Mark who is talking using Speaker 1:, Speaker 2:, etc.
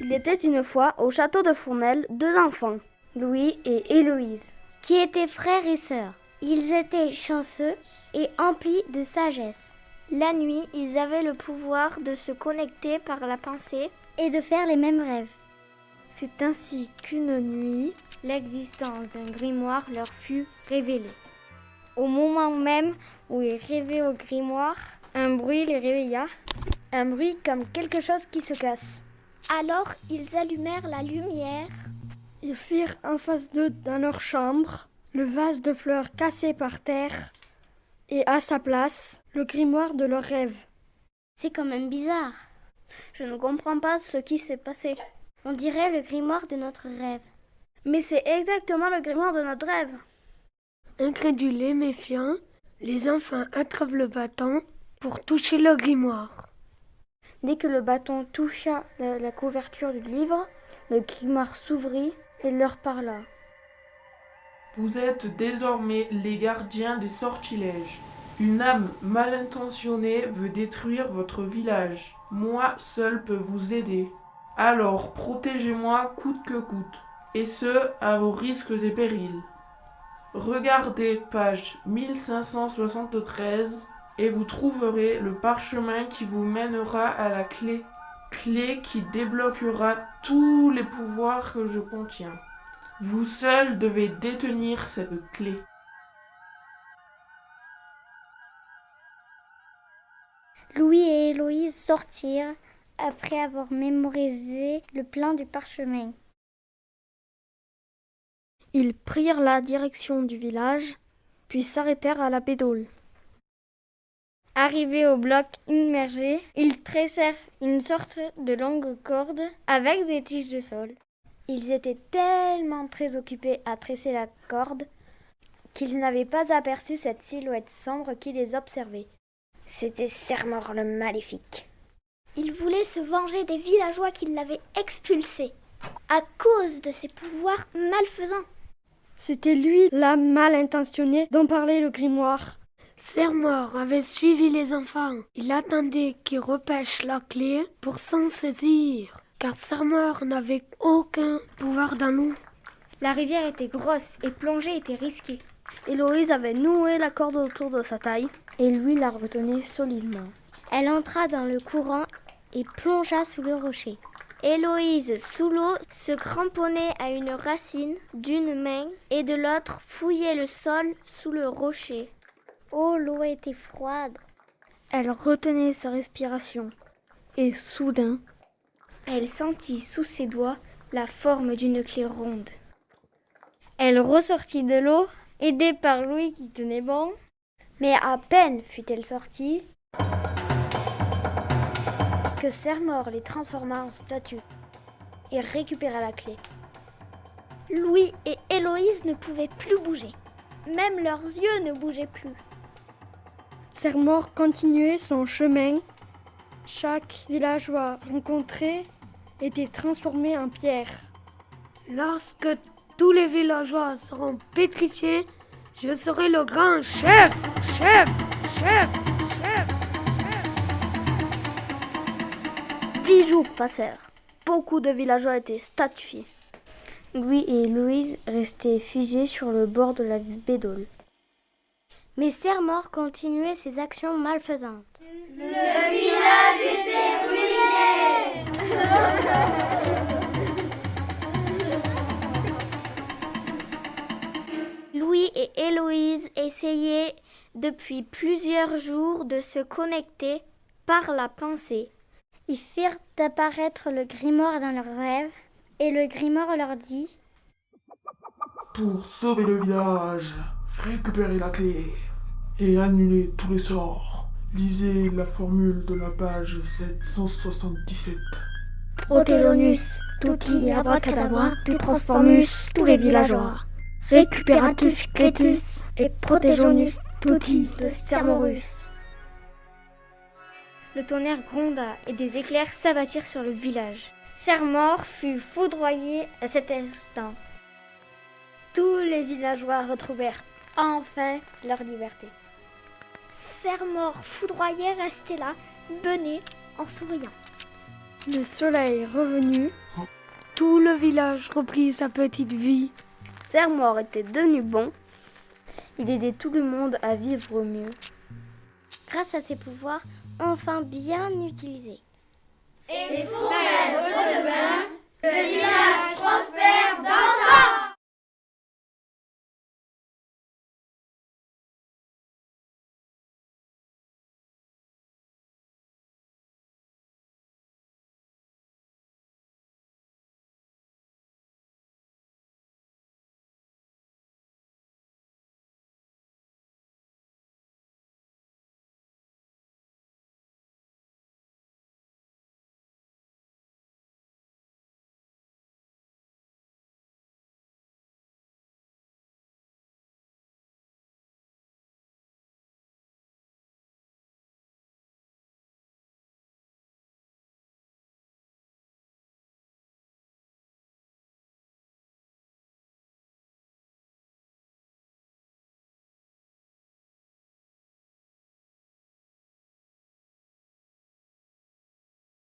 Speaker 1: Il était une fois au château de Fournel 2 enfants, Louis et Héloïse,
Speaker 2: qui étaient frères et sœurs. Ils étaient chanceux et emplis de sagesse. La nuit, ils avaient le pouvoir de se connecter par la pensée et de faire les mêmes rêves.
Speaker 1: C'est ainsi qu'une nuit, l'existence d'un grimoire leur fut révélée.
Speaker 2: Au moment même où ils rêvaient au grimoire, un bruit les réveilla.
Speaker 1: Un bruit comme quelque chose qui se casse.
Speaker 2: Alors, ils allumèrent la lumière.
Speaker 1: Ils firent en face d'eux dans leur chambre le vase de fleurs cassé par terre et à sa place, le grimoire de leurs rêves.
Speaker 2: C'est quand même bizarre.
Speaker 1: Je ne comprends pas ce qui s'est passé.
Speaker 2: On dirait le grimoire de notre rêve.
Speaker 1: Mais c'est exactement le grimoire de notre rêve.
Speaker 3: Incrédules et méfiants, les enfants attrapent le bâton pour toucher le grimoire.
Speaker 1: Dès que le bâton toucha la couverture du livre, le grimoire s'ouvrit et leur parla.
Speaker 4: Vous êtes désormais les gardiens des sortilèges. Une âme mal intentionnée veut détruire votre village. Moi seul peux vous aider. Alors protégez-moi coûte que coûte, et ce, à vos risques et périls. Regardez page 1573 et vous trouverez le parchemin qui vous mènera à la clé. Clé qui débloquera tous les pouvoirs que je contiens. Vous seul devez détenir cette clé.
Speaker 2: Louis et Héloïse sortirent après avoir mémorisé le plan du parchemin.
Speaker 1: Ils prirent la direction du village, puis s'arrêtèrent à la Bédole.
Speaker 2: Arrivés au bloc immergé, ils tressèrent une sorte de longue corde avec des tiges de sol.
Speaker 1: Ils étaient tellement très occupés à tresser la corde qu'ils n'avaient pas aperçu cette silhouette sombre qui les observait. C'était Sermor le Maléfique.
Speaker 2: Il voulait se venger des villageois qui l'avaient expulsé à cause de ses pouvoirs malfaisants.
Speaker 1: C'était lui, l'âme mal intentionnée dont parlait le grimoire.
Speaker 3: Sermor avait suivi les enfants. Il attendait qu'ils repêchent la clé pour s'en saisir, car Sermor n'avait aucun pouvoir dans l'eau.
Speaker 2: La rivière était grosse et plonger était risqué.
Speaker 1: Héloïse avait noué la corde autour de sa taille et lui la retenait solidement.
Speaker 2: Elle entra dans le courant et plongea sous le rocher. Héloïse, sous l'eau, se cramponnait à une racine d'une main et de l'autre fouillait le sol sous le rocher. Oh, l'eau était froide.
Speaker 1: Elle retenait sa respiration et soudain, elle sentit sous ses doigts la forme d'une clé ronde.
Speaker 2: Elle ressortit de l'eau, aidée par Louis qui tenait bon.
Speaker 1: Mais à peine fut-elle sortie que Sermor les transforma en statues et récupéra la clé.
Speaker 2: Louis et Héloïse ne pouvaient plus bouger. Même leurs yeux ne bougeaient plus.
Speaker 1: Sermor continuait son chemin. Chaque villageois rencontré était transformé en pierre.
Speaker 3: Lorsque tous les villageois seront pétrifiés, je serai le grand chef.
Speaker 1: 10 jours passèrent. Beaucoup de villageois étaient statués. Louis et Héloïse restaient figés sur le bord de la Bédole.
Speaker 2: Mais Sermor continuait ses actions malfaisantes.
Speaker 5: Le village était ruiné.
Speaker 2: Louis et Héloïse essayaient depuis plusieurs jours de se connecter par la pensée. Ils firent apparaître le grimoire dans leurs rêves et le grimoire leur dit «
Speaker 4: Pour sauver le village, récupérez la clé et annulez tous les sorts. Lisez la formule de la page 777.
Speaker 1: Protegonus, tutti abracadabra, te transformus, tous les villageois. Recuperatus cletus et protegonus tutti de Sermorus. »
Speaker 2: Le tonnerre gronda et des éclairs s'abattirent sur le village. Sermor fut foudroyé à cet instant.
Speaker 1: Tous les villageois retrouvèrent enfin leur liberté.
Speaker 2: Serre-Mort foudroyé restait là, benêt, en souriant.
Speaker 3: Le soleil revenu, tout le village reprit sa petite vie.
Speaker 6: Serre-Mort était devenu bon. Il aidait tout le monde à vivre mieux.
Speaker 2: Grâce à ses pouvoirs enfin bien utilisés.
Speaker 5: Et pour elle, le village